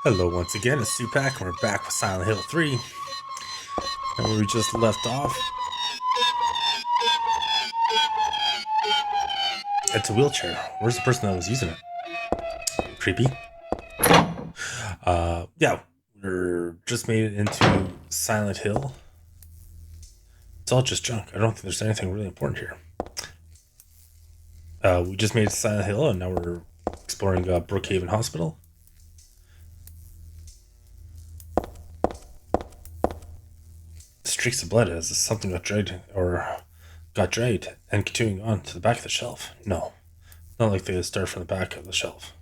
Hello once again, it's Stupak, and we're back with Silent Hill 3. And where we just left off, it's a wheelchair. Where's the person that was using it? Creepy. Yeah, we're just made it into Silent Hill. It's all just junk. I don't think there's anything really important here. We just made it to Silent Hill, and now we're exploring Brookhaven Hospital. Streaks of blood as something got dragged and continuing on to the back of the shelf. No, not like they start from the back of the shelf.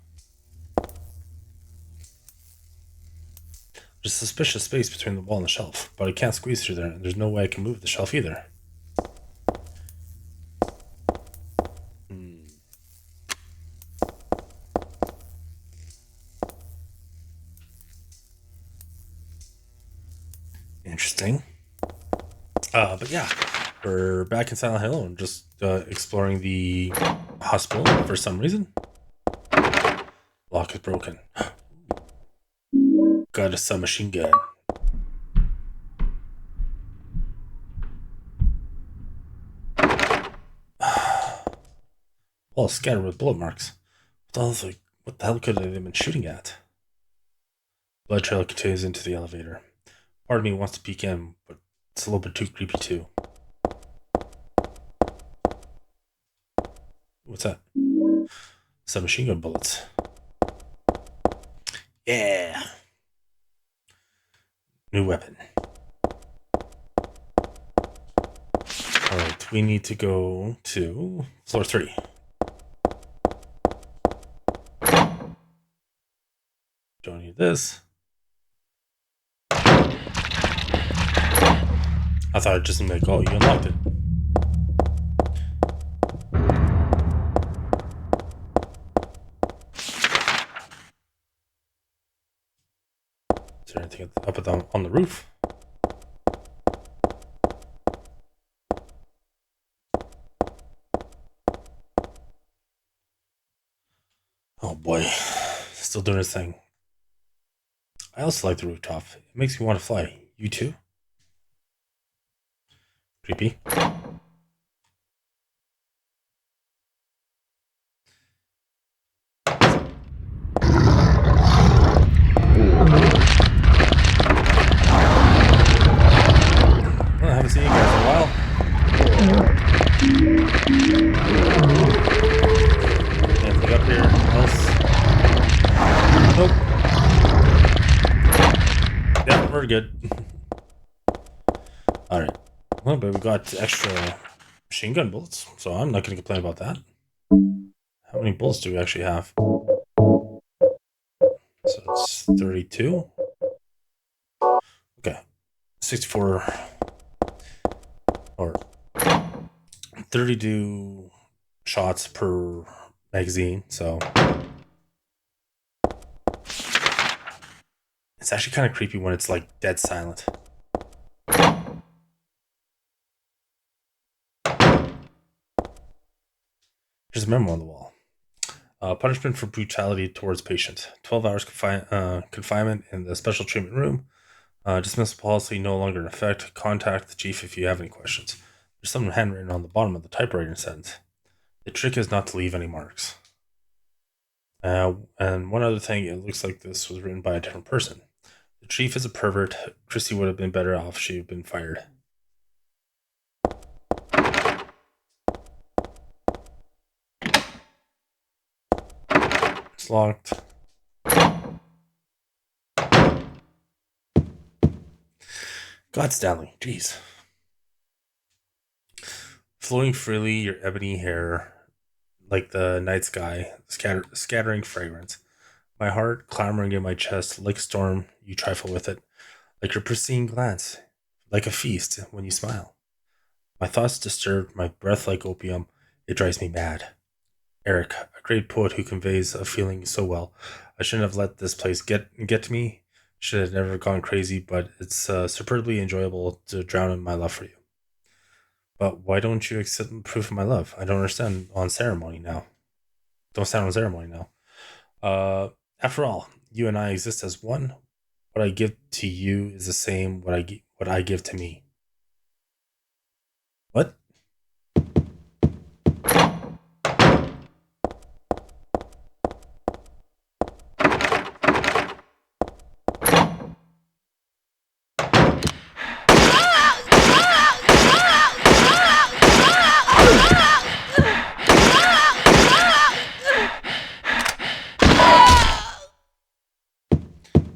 There's suspicious space between the wall and the shelf, but I can't squeeze through there, and there's no way I can move the shelf either. Interesting. But yeah, we're back in Silent Hill and just exploring the hospital for some reason. Lock is broken. Got a submachine gun. All scattered with bullet marks. What the hell could they have been shooting at? Blood trail continues into the elevator. Part of me wants to peek in, but it's a little bit too creepy too. What's that? Submachine gun bullets. Yeah. New weapon. Alright, we need to go to floor 3. Don't need this. I thought I'd just be like, oh, you unlocked it. Is there anything up on the roof? Oh boy, still doing his thing. I also like the rooftop. It makes me want to fly. You too? Creepy. Well, I haven't seen you guys in a while. Anything up here else? Nope. Yeah, we're good. Alright. Well, but we got extra machine gun bullets, so I'm not going to complain about that. How many bullets do we actually have? So it's 32. Okay. 64 or 32 shots per magazine, so it's actually kind of creepy when it's like dead silent. There's a memo on the wall. Punishment for brutality towards patient. 12 hours confinement in the special treatment room. Dismissal policy no longer in effect. Contact the chief if you have any questions. There's something handwritten on the bottom of the typewriter sentence. The trick is not to leave any marks. And one other thing, it looks like this was written by a different person. The chief is a pervert. Chrissy would have been better off if she had been fired. It's locked. God, Stanley, jeez. Flowing freely, your ebony hair, like the night sky, scattering fragrance. My heart clamoring in my chest, like a storm, you trifle with it, like your pristine glance, like a feast when you smile. My thoughts disturbed, my breath like opium, it drives me mad. Eric, a great poet who conveys a feeling so well. I shouldn't have let this place get to me. Should have never gone crazy, but it's superbly enjoyable to drown in my love for you. But why don't you accept proof of my love? I don't understand on ceremony now. Don't stand on ceremony now. After all, You and I exist as one. What I give to you is the same what I give to me. What?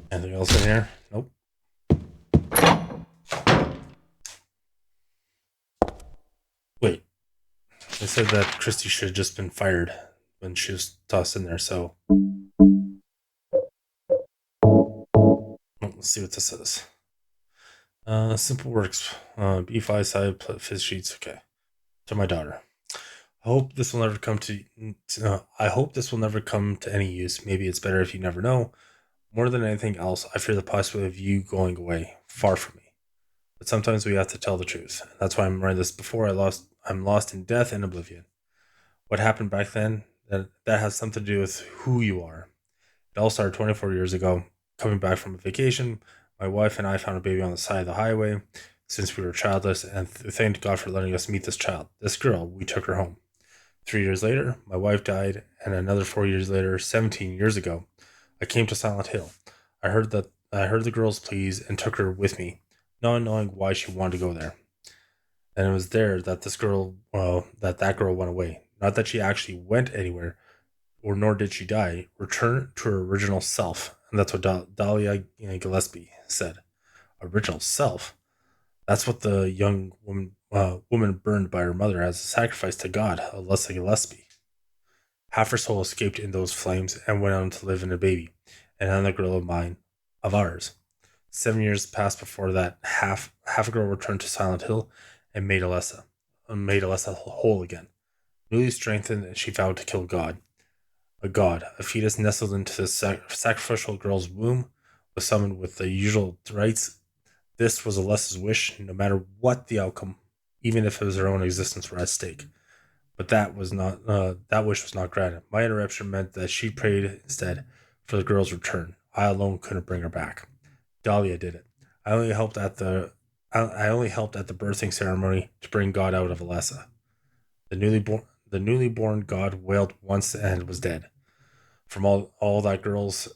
Anything else in here? Nope. Wait. They said that Christy should have just been fired when she was tossed in there, so let's see what this says. Simple works. B5 side fizz sheets. Okay. To my daughter. I hope this will never come to. I hope this will never come to any use. Maybe it's better if you never know. More than anything else, I fear the possibility of you going away, far from me. But sometimes we have to tell the truth. And that's why I'm writing this before I'm lost in death and oblivion. What happened back then, that has something to do with who you are. It all started 24 years ago. Coming back from a vacation, my wife and I found a baby on the side of the highway since we were childless, and thanked God for letting us meet this child. This girl, we took her home. 3 years later, my wife died, and another 4 years later, 17 years ago, I came to Silent Hill. I heard the girl's pleas and took her with me, not knowing why she wanted to go there. And it was there that that girl went away. Not that she actually went anywhere, or nor did she die. Return to her original self, and that's what Dahlia Gillespie said. Original self. That's what the young woman burned by her mother as a sacrifice to God, Alyssa Gillespie. Half her soul escaped in those flames and went on to live in a baby, and another girl of mine, of ours. 7 years passed before that half a girl returned to Silent Hill and made Alessa whole again. Newly strengthened, she vowed to kill God. A fetus nestled into the sacrificial girl's womb, was summoned with the usual rites. This was Alessa's wish, no matter what the outcome, even if it was her own existence were at stake. But that wish was not granted. My interruption meant that she prayed instead for the girl's return. I alone couldn't bring her back. Dahlia did it. I only helped at the birthing ceremony to bring God out of Alessa. The newly born God wailed once and was dead. From all that girl's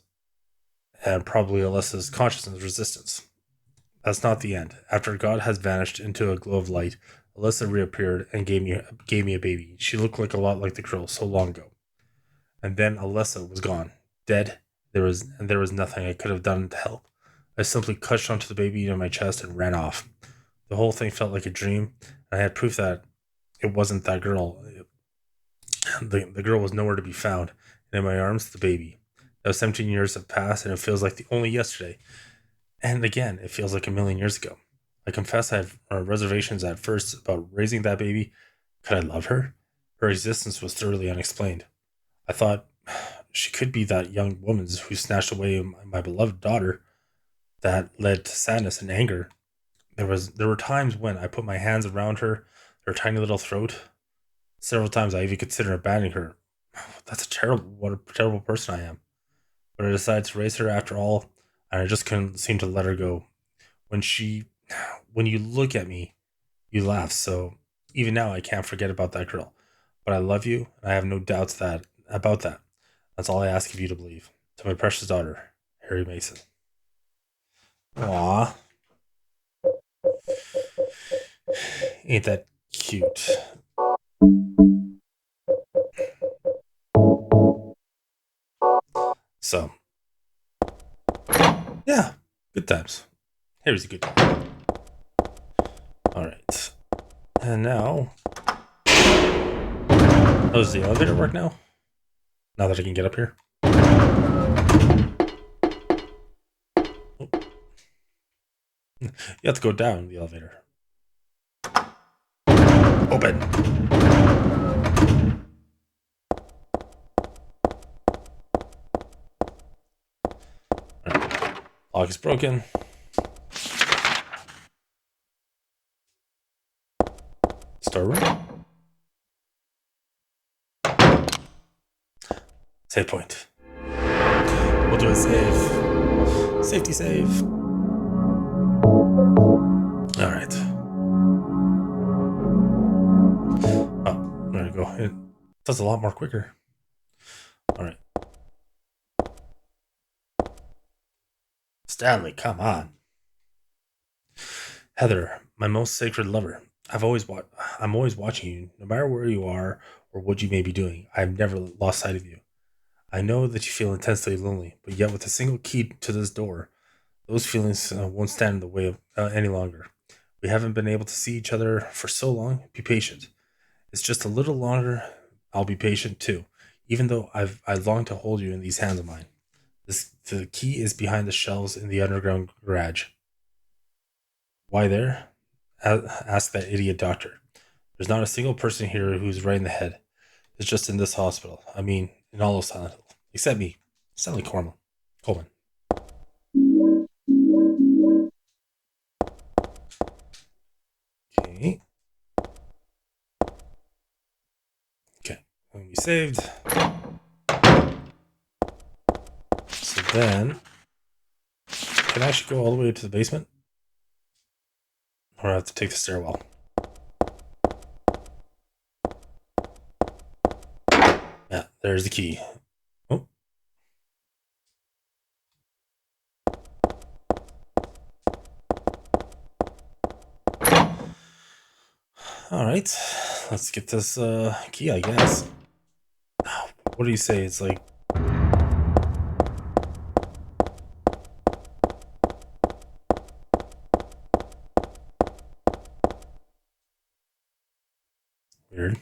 and probably Alessa's consciousness resistance. That's not the end. After God has vanished into a glow of light, Alyssa reappeared and gave me a baby. She looked like a lot like the girl so long ago. And then Alyssa was gone, dead. There was nothing I could have done to help. I simply clutched onto the baby in my chest and ran off. The whole thing felt like a dream, and I had proof that it wasn't that girl. The girl was nowhere to be found, and in my arms, the baby. Now 17 years have passed, and it feels like only yesterday. And again, it feels like a million years ago. I confess I have reservations at first about raising that baby. Could I love her? Her existence was thoroughly unexplained. I thought she could be that young woman who snatched away my beloved daughter. That led to sadness and anger. There were times when I put my hands around her tiny little throat. Several times I even considered abandoning her. What a terrible person I am. But I decided to raise her after all, and I just couldn't seem to let her go. When when you look at me, you laugh. So even now, I can't forget about that girl. But I love you, and I have no doubts about that. That's all I ask of you to believe. To my precious daughter, Harry Mason. Aw, ain't that cute? So, yeah, good times. Harry's a good guy. All right, and now, does the elevator work now? Now that I can get up here. You have to go down the elevator. Open. Right. Lock is broken. Storeroom. Save point. We'll do a save. Safety save. All right. Oh, there we go. It does a lot more quicker. All right. Stanley, come on. Heather, my most sacred lover. I'm always watching you, no matter where you are or what you may be doing. I've never lost sight of you. I know that you feel intensely lonely, but yet with a single key to this door, those feelings won't stand in the way of any longer. We haven't been able to see each other for so long. Be patient. It's just a little longer. I'll be patient too, even though I long to hold you in these hands of mine. The key is behind the shelves in the underground garage. Why there? Asked that idiot doctor. There's not a single person here who's right in the head. It's just in this hospital. I mean, in all of Silent Hill, except me, Stanley Coleman. Coleman. Okay. Okay. When we saved. So then, can I actually go all the way to the basement, or I have to take the stairwell? Yeah, there's the key. Oh. All right. Let's get this key, I guess. What do you say? It's like weird.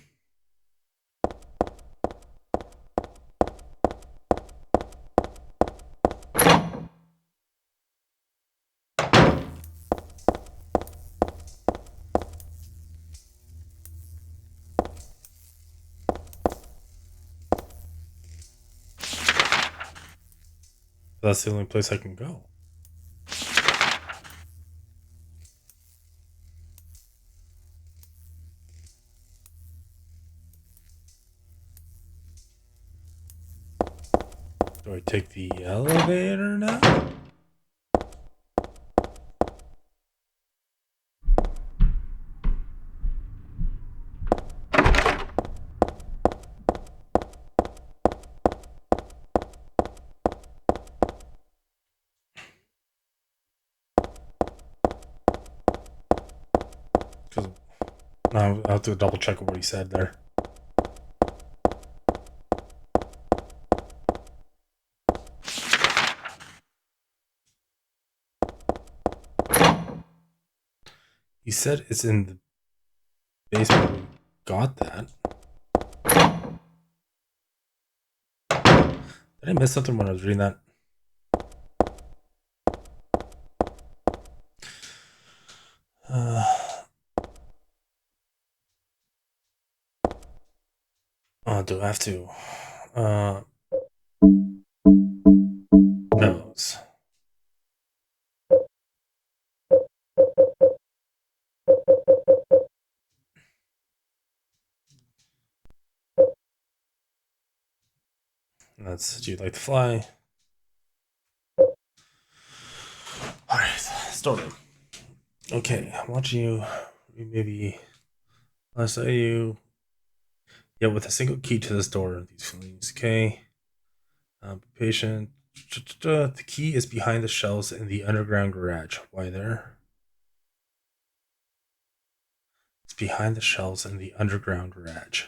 That's the only place I can go. Do I take the elevator now? Because no, I'll have to double check what he said there. He said it's in the basement. We got that. Did I miss something when I was reading that? Uh, do I have to? Nose. That's do you like to fly? Alright, story. Okay, I want you maybe I say you yeah, with a single key to this door, these feelings, okay. Be patient. The key is behind the shelves in the underground garage. Why there? It's behind the shelves in the underground garage.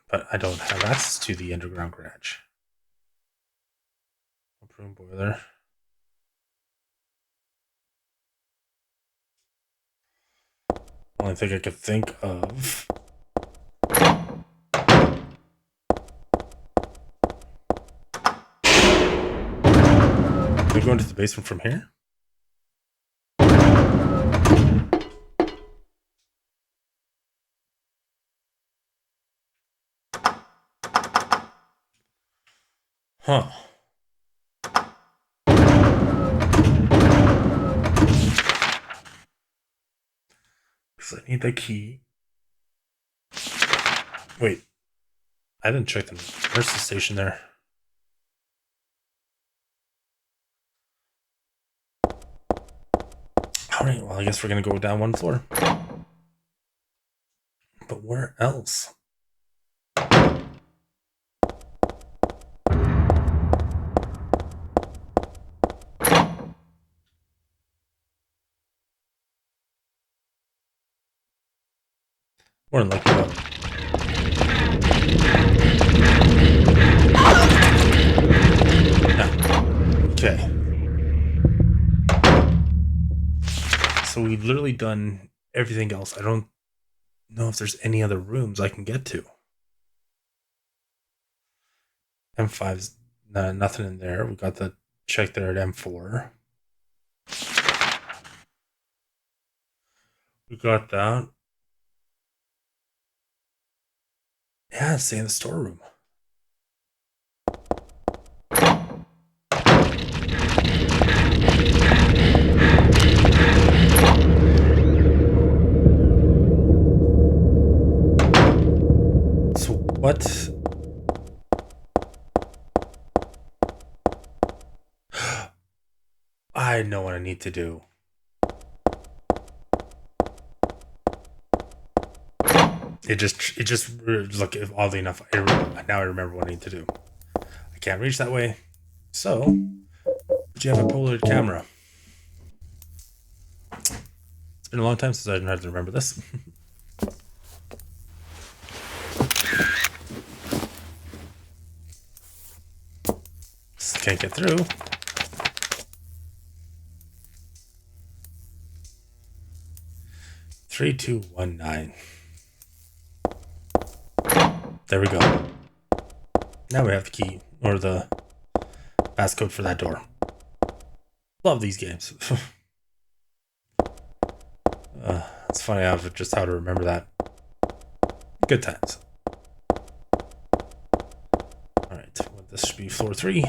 But I don't have access to the underground garage. Room boiler. Only thing I could think of. Can we go into the basement from here? Huh. Because I need the key. Wait, I didn't check the nurse's station there. Alright, well, I guess we're gonna go down one floor. But where else? More than likely not. No. Okay. So we've literally done everything else. I don't know if there's any other rooms I can get to. M5's nothing in there. We got the check there at M4. We got that. Yeah, stay in the storeroom. So what? I know what I need to do. It just look, oddly enough, now I remember what I need to do. I can't reach that way. So, but you have a Polaroid camera. It's been a long time since I had to remember this. Can't get through. Three, 2, 1, 9. There we go. Now we have the key, or the passcode for that door. Love these games. It's funny how just how to remember that. Good times. Alright, well, this should be floor 3.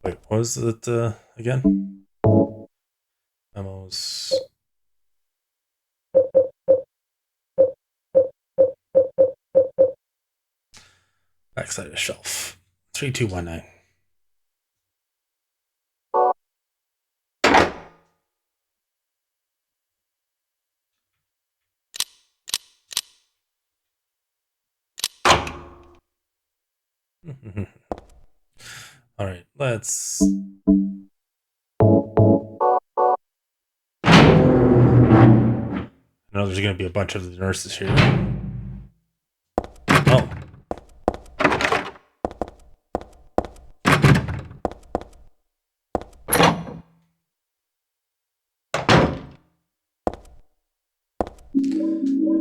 Wait, what was it again? Memos. Backside of the shelf. 3219. All right, let's. I know there's going to be a bunch of the nurses here. Oh.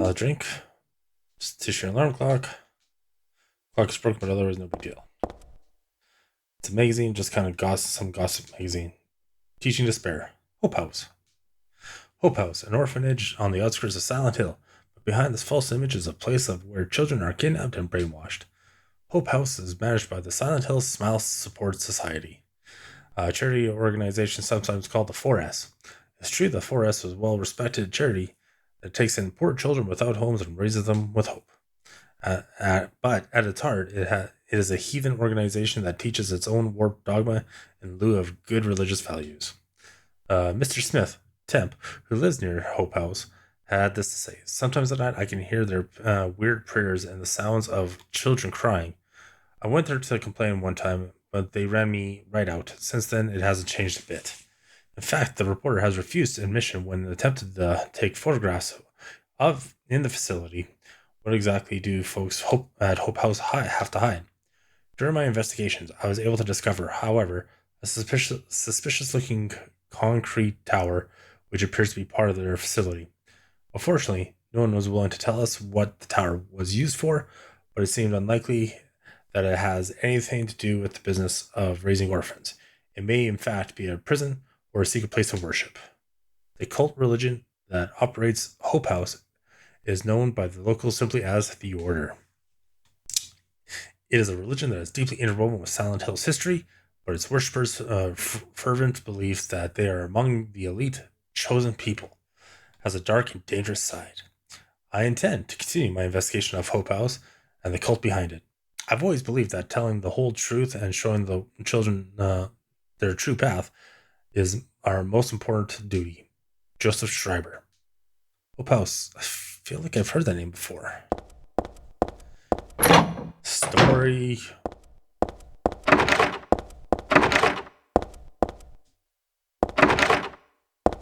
I'll drink. Just tissue alarm clock. Clock is broken, but otherwise no big deal. It's a magazine, just kind of some gossip magazine. Teaching Despair. Hope House. Hope House, an orphanage on the outskirts of Silent Hill. But behind this false image is a place where children are kidnapped and brainwashed. Hope House is managed by the Silent Hill Smile Support Society, a charity organization sometimes called the 4S. It's true the 4S is a well-respected charity that takes in poor children without homes and raises them with hope. But at its heart, it is a heathen organization that teaches its own warped dogma in lieu of good religious values. Mr. Smith, temp, who lives near Hope House, had this to say. Sometimes at night I can hear their weird prayers and the sounds of children crying. I went there to complain one time, but they ran me right out. Since then, it hasn't changed a bit. In fact, the reporter has refused admission when attempted to take photographs in the facility. What exactly do folks at Hope House have to hide? During my investigations, I was able to discover, however, a suspicious-looking concrete tower, which appears to be part of their facility. Unfortunately, no one was willing to tell us what the tower was used for, but it seemed unlikely that it has anything to do with the business of raising orphans. It may, in fact, be a prison or a secret place of worship. The cult religion that operates Hope House is known by the locals simply as the Order. It is a religion that is deeply interwoven with Silent Hill's history, but its worshippers' fervent belief that they are among the elite chosen people has a dark and dangerous side. I intend to continue my investigation of Hope House and the cult behind it. I've always believed that telling the whole truth and showing the children their true path is our most important duty. Joseph Schreiber. Hope House. I feel like I've heard that name before. Story.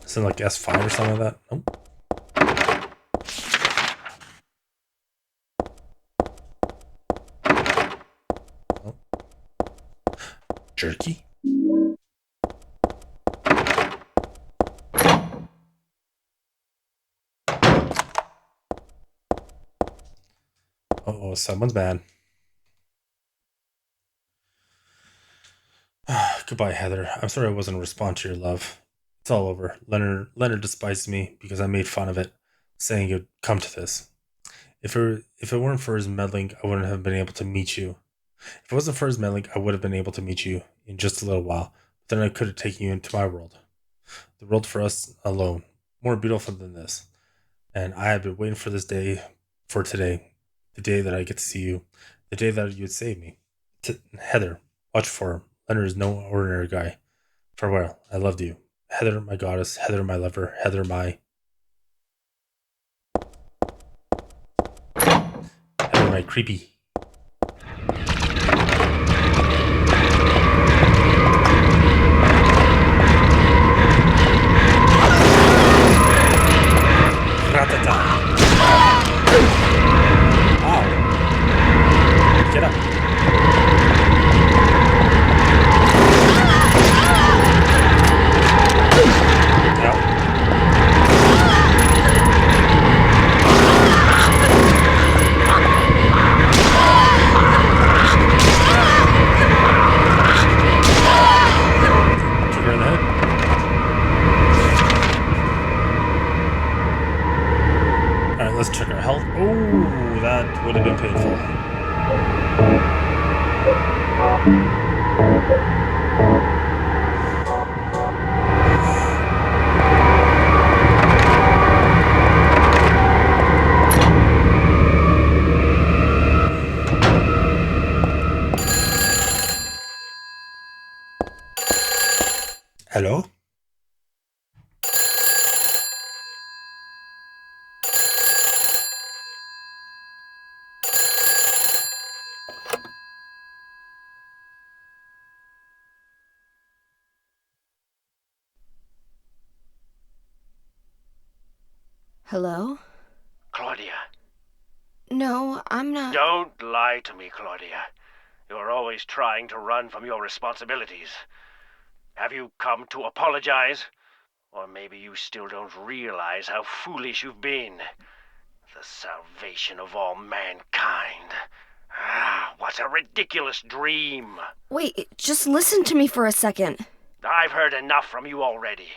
Is it like S5 or something like that? Nope. Jerky? Oh, someone's mad. Goodbye, Heather. I'm sorry I wasn't a response to your love. It's all over. Leonard despised me because I made fun of it, saying it'd come to this. If it weren't for his meddling, I wouldn't have been able to meet you. If it wasn't for his meddling, I would have been able to meet you in just a little while. But then I could have taken you into my world. The world for us alone. More beautiful than this. And I have been waiting for this day, for today. The day that I get to see you. The day that you would save me. Heather, watch for him. Leonard is no ordinary guy. Farewell. I loved you. Heather, my goddess. Heather, my lover. Heather, my creepy. Ratata. Ow. Get up. Let's check our health. Oh, that would have been painful. Hello? Hello? Claudia. No, I'm not. Don't lie to me, Claudia. You're always trying to run from your responsibilities. Have you come to apologize? Or maybe you still don't realize how foolish you've been. The salvation of all mankind. Ah, what a ridiculous dream. Wait, just listen to me for a second. I've heard enough from you already.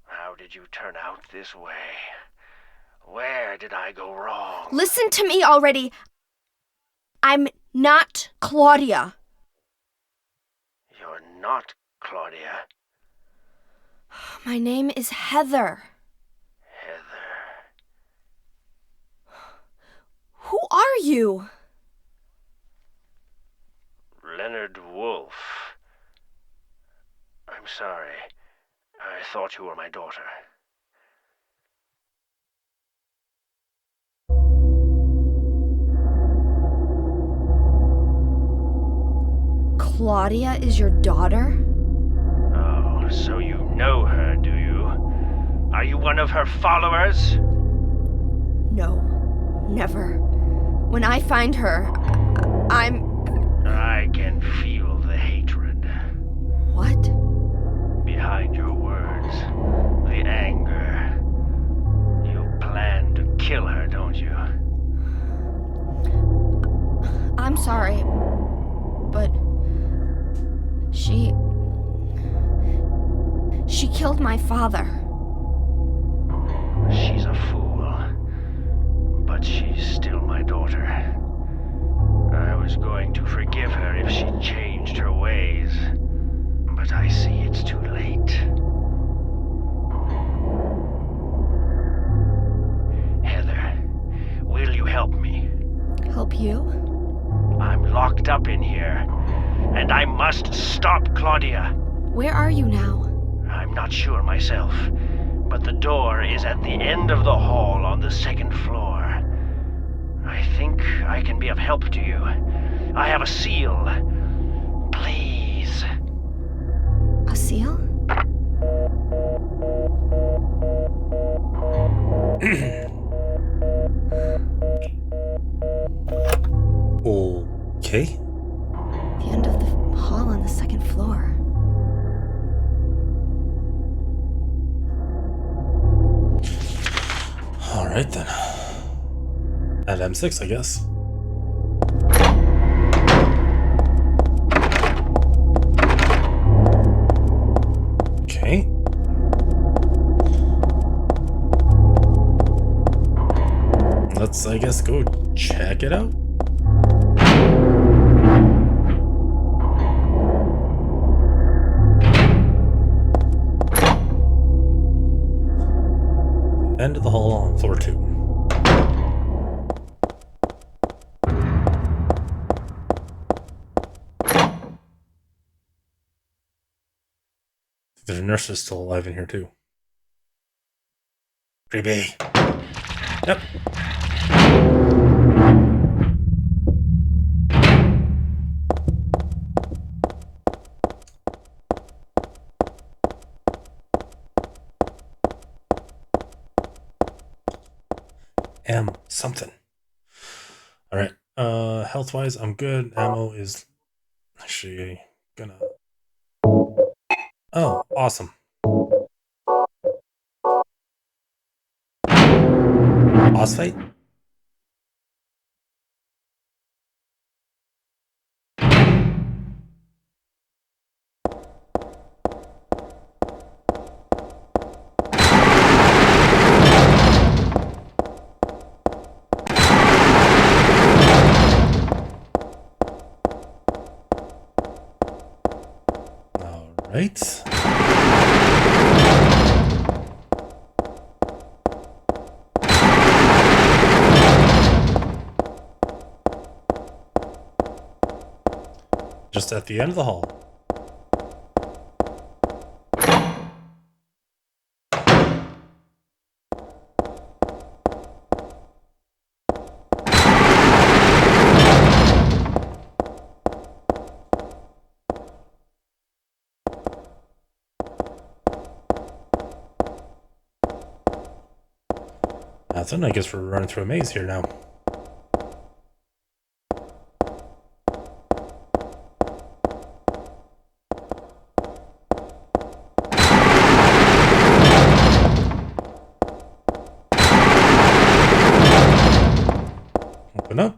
How did you turn out this way? Where did I go wrong? Listen to me already. I'm not Claudia. You're not Claudia. My name is Heather. Heather. Who are you? Leonard Wolf. I'm sorry. I thought you were my daughter. Claudia is your daughter? Oh, so you know her, do you? Are you one of her followers? No, never. When I find her, I can feel the hatred. What? Behind your words. The anger. You plan to kill her, don't you? I'm sorry, but She killed my father. She's a fool. But she's still my daughter. I was going to forgive her if she changed changed her ways. But I see it's too late. Heather, will you help me? Help you? I'm locked up in here, and I must stop Claudia. Where are you now? I'm not sure myself, but the door is at the end of the hall on the second floor. I think I can be of help to you. I have a seal. Please. A seal? Okay. The end of the hall on the second floor. Alright then. At M6, I guess. Okay. Let's, I guess, go check it out. End of the hall on floor 2. There's a nurse that's still alive in here too. Creepy. Yep. M something. Alright. Health wise, I'm good. Ammo is actually gonna. Oh, awesome. Boss fight? Alright. Just at the end of the hall. That's it. I guess we're running through a maze here now. Open up.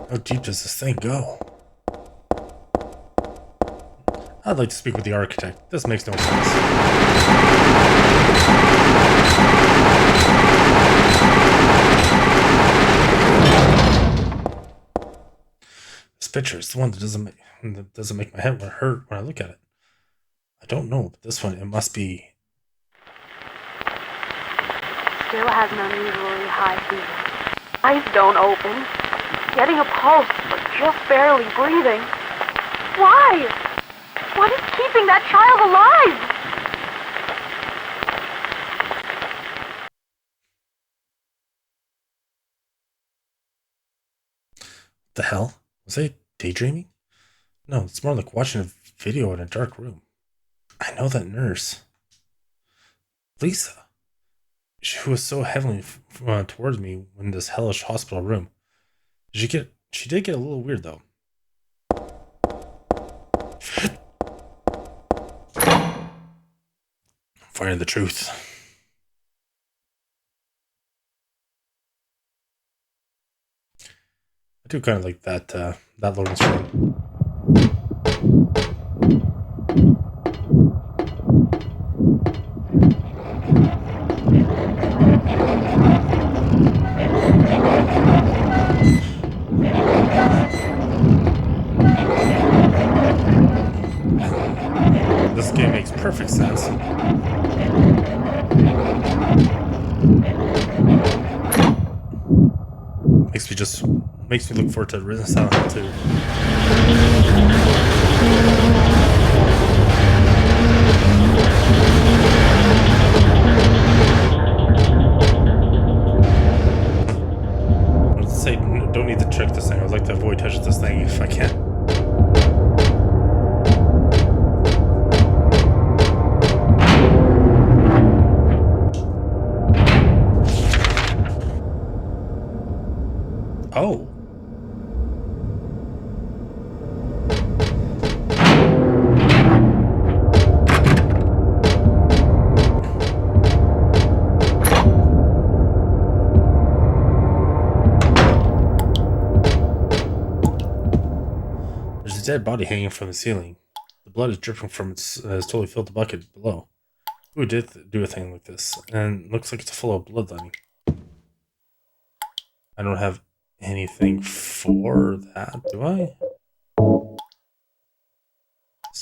How deep does this thing go? I'd like to speak with the architect. This makes no sense. This picture is the one that doesn't make my head hurt when I look at it. I don't know, but this one, it must be. Still has an unusually high fever. Eyes don't open. Getting a pulse, but just barely breathing. Why? What is keeping that child alive? The hell? Was I daydreaming? No, it's more like watching a video in a dark room. I know that nurse. Lisa. She was so heavily towards me in this hellish hospital room. She did get a little weird though. Finding the truth. I do kind of like that loading screen. perfect sense. Makes me look forward to Risen Silent Hill 2. Let's say don't need to trick this thing. I'd like to avoid touching this thing if I can. Oh. There's a dead body hanging from the ceiling. The blood is dripping from its has totally filled the bucket below. Who did do a thing like this? And looks like it's full of bloodletting. I don't have anything for that, do I?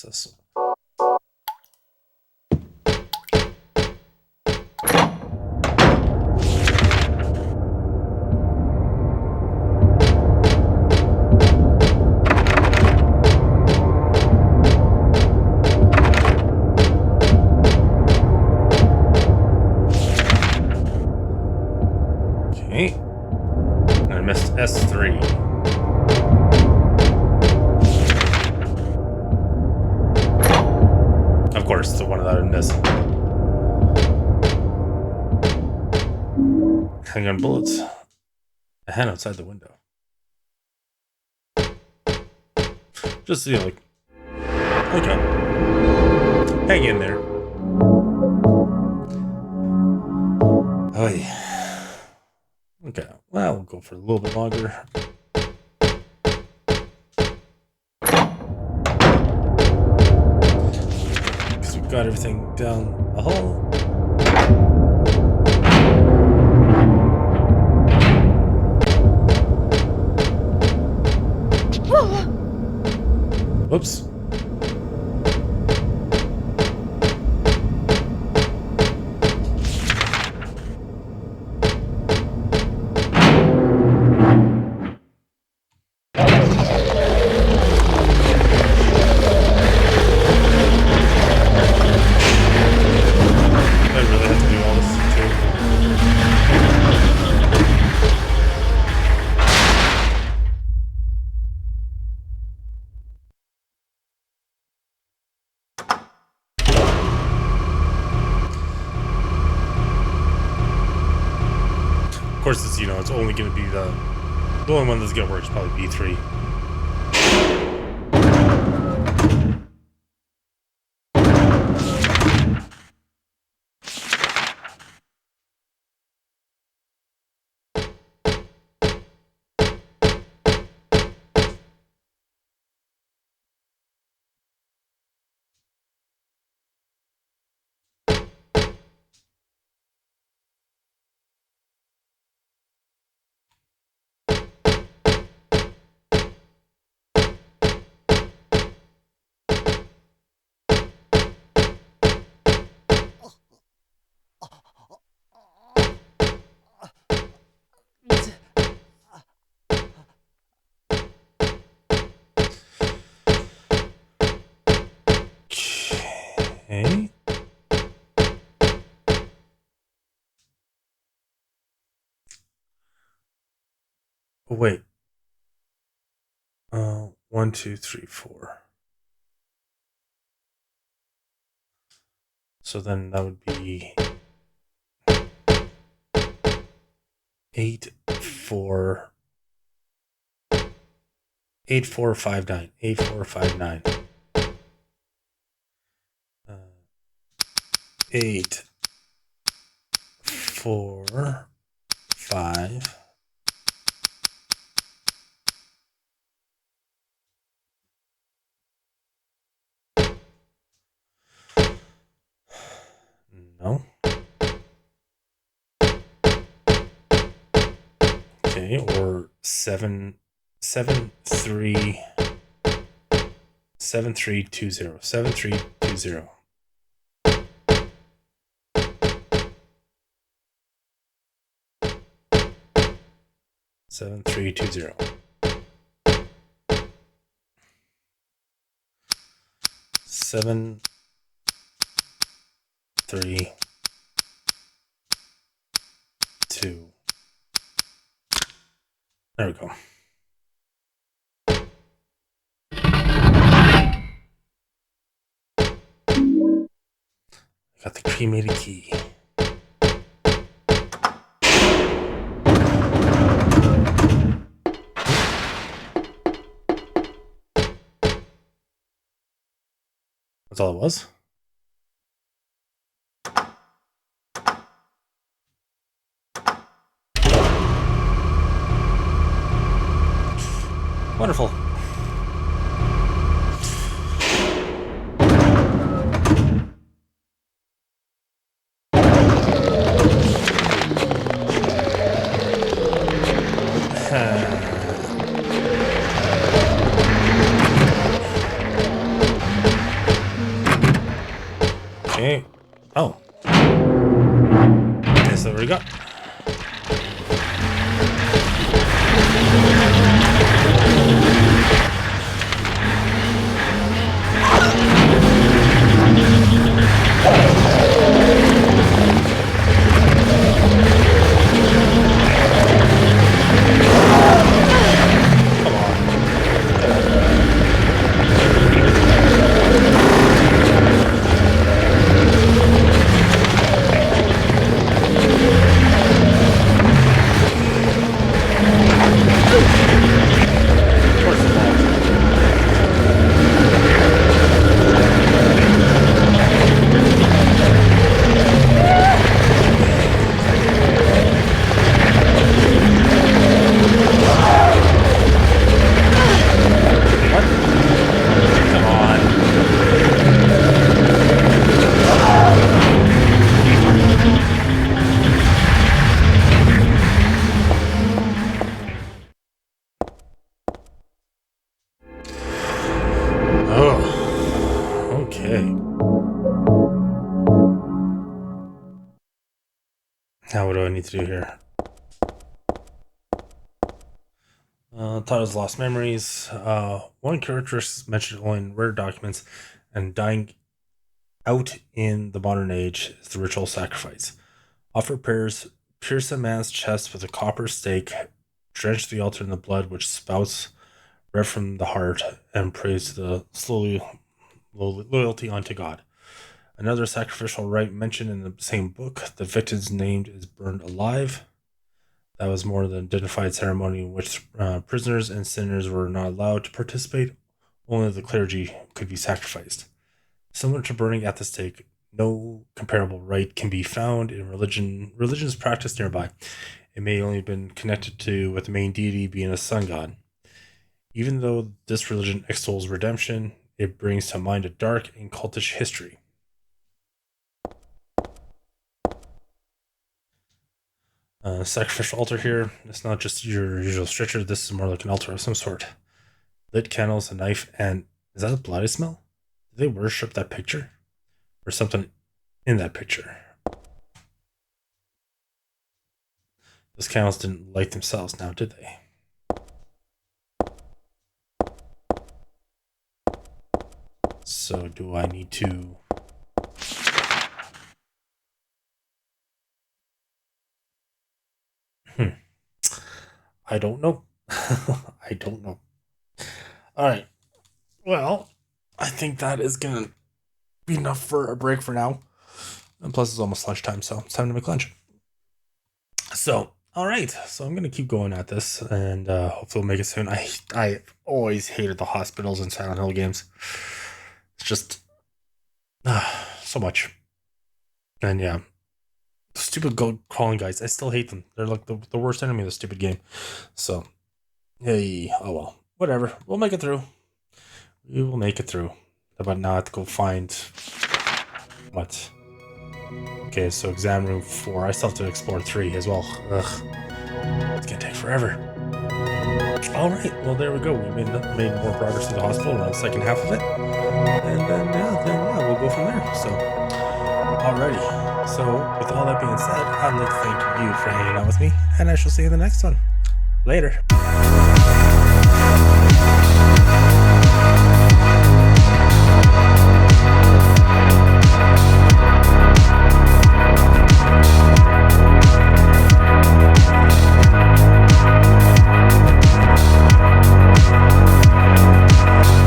What's okay. And I missed S3. Of course, the one that I missed. Handgun bullets. A hand outside the window. Just see, like, okay. Hang in there. Oh yeah. Okay, well, we'll go for a little bit longer. Because we've got everything down the hall. Whoops. Of course, it's, you know, it's only going to be the only one that's going to work is probably B3. Okay. Oh, wait. 1, 2, 3, 4. So then that would be 8, 4, 8, 4, 5, 9. 8, 4, 5, 9. 8, 4, 5. No. Okay, or 7, 7, 3, 7, 3, 2, 0. 7, 3, 2, 0. 7320. 732. There we go. Got the cremated key. That's all it was. Wonderful. Okay. Oh. Okay, so what do we got? Come on. Of course it won't. What? Come on. Oh. Okay. Now what do I need to do here? Title's lost memories. One characteristic mentioned only in rare documents and dying out in the modern age is the ritual sacrifice. Offer prayers, pierce a man's chest with a copper stake, drench the altar in the blood which spouts red from the heart, and prays the slowly loyalty unto God. Another sacrificial rite mentioned in the same book, the victim's name is burned alive. That was more than dignified ceremony in which prisoners and sinners were not allowed to participate. Only the clergy could be sacrificed. Similar to burning at the stake, no comparable rite can be found in religions practiced nearby. It may only have been connected to with the main deity being a sun god. Even though this religion extols redemption, it brings to mind a dark and cultish history. Sacrificial altar here. It's not just your usual stretcher. This is more like an altar of some sort. Lit candles, a knife, and is that a blood I smell? Did they worship that picture? Or something in that picture? Those candles didn't light themselves now, did they? So do I need to... I don't know. I don't know. Alright. Well, I think that is going to be enough for a break for now. And plus, it's almost lunchtime, so it's time to make lunch. So, alright. So I'm going to keep going at this, and hopefully we'll make it soon. I always hated the hospitals in Silent Hill games. It's just... so much. And yeah. Stupid goat crawling guys. I still hate them. They're like the worst enemy of the stupid game. So, hey, oh well. Whatever. We'll make it through. We will make it through. But now I have to go find... What? Okay, so exam room 4. I still have to explore 3 as well. Ugh. It's gonna take forever. Alright, well there we go. We made more progress to the hospital. We're on the second half of it. And then we'll go from there. So, alrighty. So, with all that being said, I'd like to thank you for hanging out with me, and I shall see you in the next one. Later.